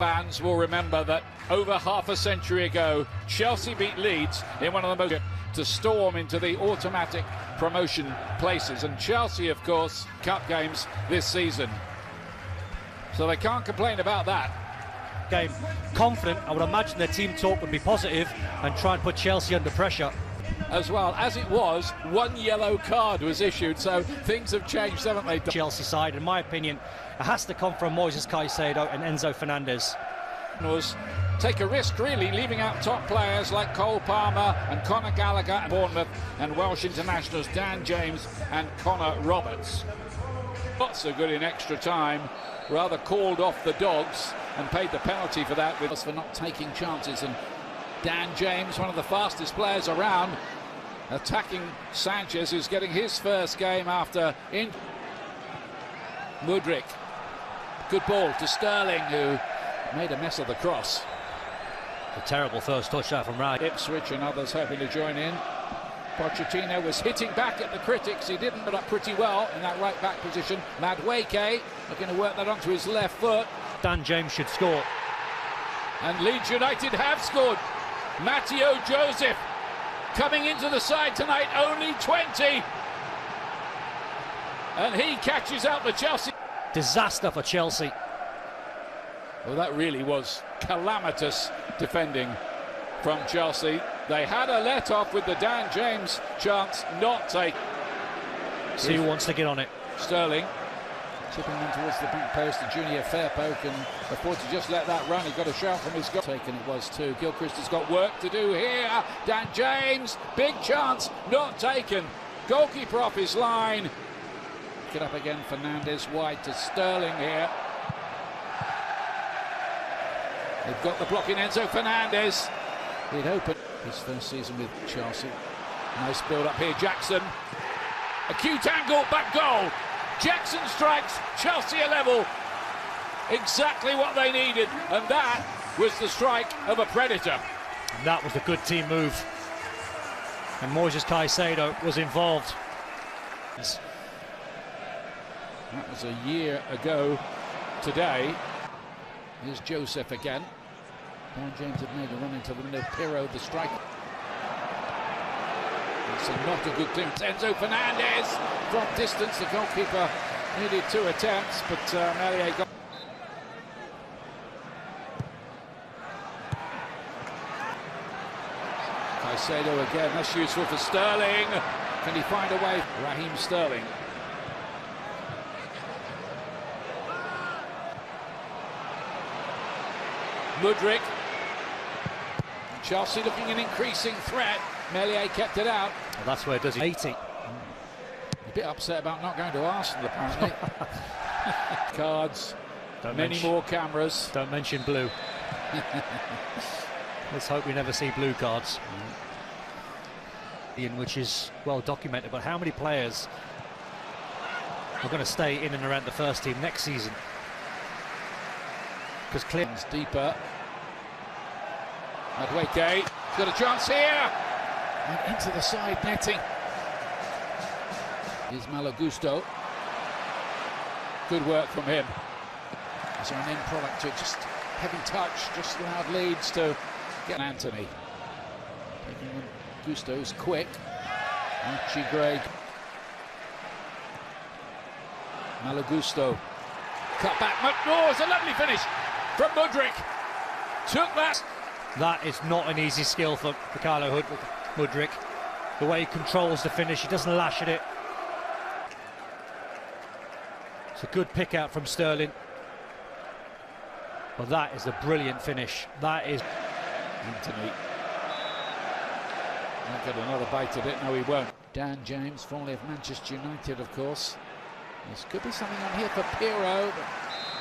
Fans will remember that over half a century ago, Chelsea beat Leeds in one of the most to storm into the automatic promotion places. And Chelsea, of course, cup games this season. So they can't complain about that. Game confident. I would imagine their team talk would be positive and try and put Chelsea under pressure. As well as it was, one yellow card was issued, so things have changed, haven't they? Chelsea side, in my opinion, it has to come from Moises Caicedo and Enzo Fernandez. Was take a risk, really, leaving out top players like Cole Palmer and Conor Gallagher and Bournemouth, and Welsh internationals Dan James and Connor Roberts. Not so good in extra time, rather called off the dogs and paid the penalty for that, with us for not taking chances. And Dan James, one of the fastest players around, attacking Sanchez, who's getting his first game after injury. Mudryk, good ball to Sterling, who made a mess of the cross. A terrible first touchdown from Rag. Ipswich and others hoping to join in. Pochettino was hitting back at the critics. He didn't put up pretty well in that right back position. Madueke looking to work that onto his left foot. Dan James should score. And Leeds United have scored. Matteo Joseph coming into the side tonight, only 20. And he catches out the Chelsea. Disaster for Chelsea. Well, that really was calamitous defending from Chelsea. They had a let-off with the Dan James chance not taken. See who wants to get on it. Sterling tipping in towards the back post, and Junior Fairpo can afford to just let that run. He got a shout from his goal. Taken it was too. Gilchrist has got work to do here. Dan James, big chance, not taken. Goalkeeper off his line. Get up again, Fernandez wide to Sterling here. They've got the block in Enzo Fernandez. He'd opened his first season with Chelsea. Nice build up here, Jackson. Acute angle, back goal. Jackson strikes, Chelsea are level. Exactly what they needed, and that was the strike of a predator. And that was a good team move. And Moises Caicedo was involved. That was a year ago today. Here's Joseph again. Dan James had made a run into the window. Pirro, the striker. It's not a good thing. Enzo Fernandez from distance. The goalkeeper needed 2 attempts, but Melier got. Caicedo again. That's useful for Sterling. Can he find a way? Raheem Sterling. Mudryk. Chelsea looking an increasing threat. Melier kept it out. Well, that's where it does it. 80. A bit upset about not going to Arsenal, apparently. Cards. Many more cameras. Don't mention blue. Let's hope we never see blue cards. Which is well documented, but how many players are going to stay in and around the first team next season? Because Clinton's deeper. Madueke got a chance here, and into the side netting. Here's Malagusto. Good work from him. Is there an end product to it? Just heavy touch, just allowed Leeds to get Anthony. Gusto's quick. Archie Gregg. Malagusto. Cut back. Oh, it's a lovely finish from Mudryk. Took that. That is not an easy skill for Carlo Mudryk. The way he controls the finish, he doesn't lash at it. It's a good pick out from Sterling. Well, that is a brilliant finish. That is. Anthony. Might get another bite at it. No, he won't. Dan James, formerly of Manchester United, of course. This could be something on here for Pirro, but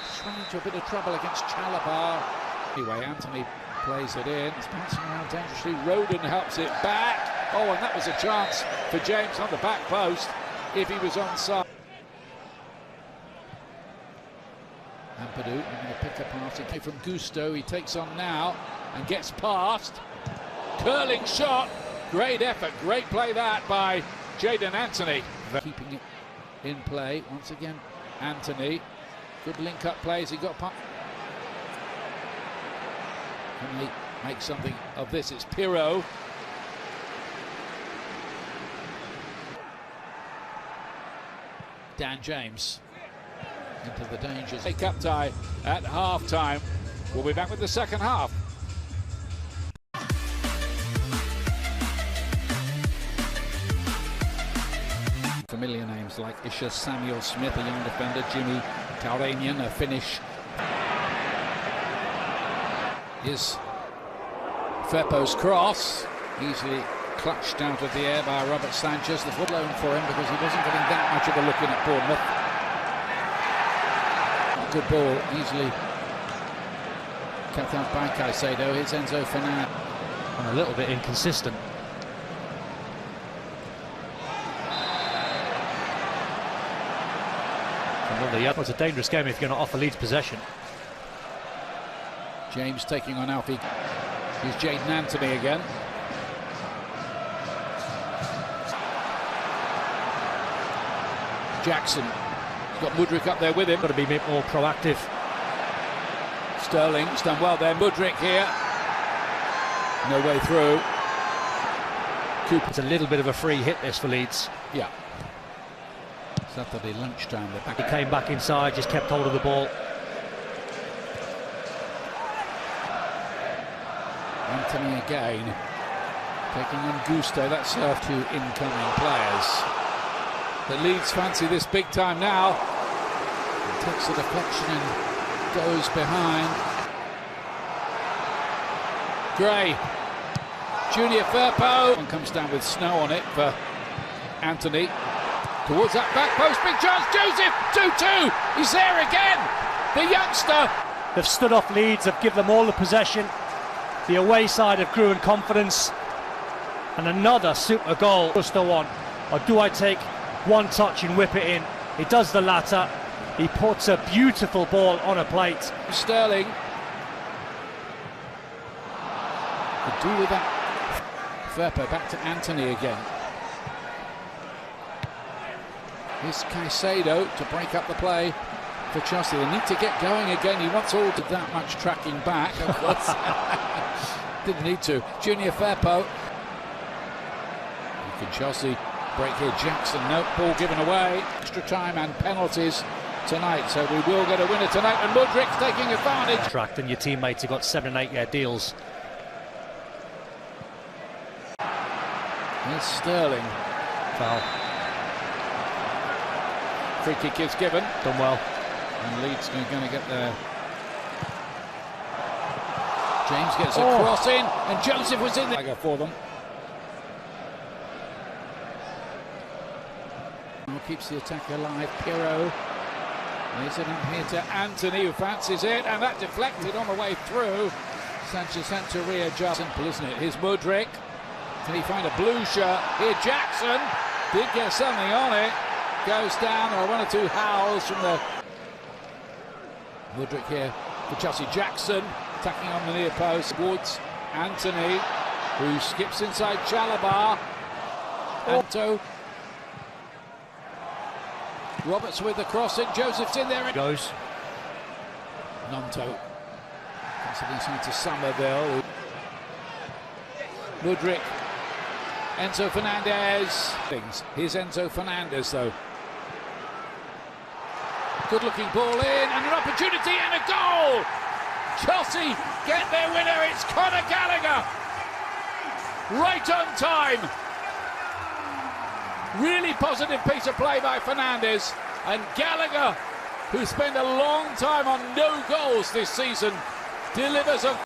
just ran into a bit of trouble against Chalabar. Anyway, Anthony plays it in. It's bouncing around dangerously. Roden helps it back. Oh, and that was a chance for James on the back post if he was onside. Ampadu going to pick a pass. It came from Gusto. He takes on now and gets past. Curling shot. Great effort. Great play that by Jadon Anthony. Keeping it in play. Once again, Anthony. Good link-up plays. He got past. Can they make something of this? It's Pirro. Dan James into the dangers. A cup tie at half-time. We'll be back with the second half. Familiar names like Isha Samuel Smith, a young defender, Jimmy Tauranian, a Finnish. Is Firpo's cross, easily clutched out of the air by Robert Sanchez. The foot loan for him because he wasn't getting that much of a look in at Bournemouth. Good ball, easily kept out by Caicedo. Here's Enzo Fernandez. And a little bit inconsistent. It's a dangerous game if you're going to offer Leeds possession. James taking on Alfie. Here's Jaden Anthony again. Jackson. He's got Mudryk up there with him. Got to be a bit more proactive. Sterling's done well there. Mudryk here. No way through. Cooper. It's a little bit of a free hit this for Leeds. Yeah. Saturday lunchtime. He came back inside, just kept hold of the ball. Anthony again, taking on Gusto. That's two incoming players. The Leeds fancy this big time now. He takes the deflection and goes behind. Gray, Junior Firpo, and comes down with snow on it for Anthony. Towards that back post, big chance, Joseph, 2-2, he's there again, the youngster. They've stood off Leeds, they've given them all the possession. The away side have grew in confidence. And another super goal. Gusto on, or do I take one touch and whip it in? He does the latter. He puts a beautiful ball on a plate. Sterling. Could do with that. Firpo back to Anthony again. Here's Caicedo to break up the play for Chelsea. They need to get going again. He wants all to that much tracking back. Of course. Didn't need to. Junior Firpo. Can Chelsea break here? Jackson, no ball given away. Extra time and penalties tonight. So we will get a winner tonight. And Mudryk's taking advantage. Tracked and your teammates have got 7- and 8-year deals. Here's Sterling. Foul. Free kick is given. Done well. And Leeds are going to get there. James gets a cross in, and Joseph was in there for them. Keeps the attack alive. Pirro. Lays it in here to Anthony, who fancies it, and that deflected on the way through. Sanchez had to readjust. Simple, isn't it? Here's Mudryk. Can he find a blue shirt? Here Jackson did get something on it. Goes down. There are one or two howls from the Mudryk here for Chelsea. Jackson attacking on the near post. Woods, Anthony, who skips inside Chalobah. Anto. Roberts with the crossing. Joseph's in there. Goes. Nanto. Comes it inside to Somerville. Mudryk. Enzo Fernandez. Here's Enzo Fernandez though. Good looking ball in and an opportunity and a goal! Chelsea get their winner, it's Conor Gallagher! Right on time! Really positive piece of play by Fernandez, and Gallagher, who spent a long time on no goals this season, delivers a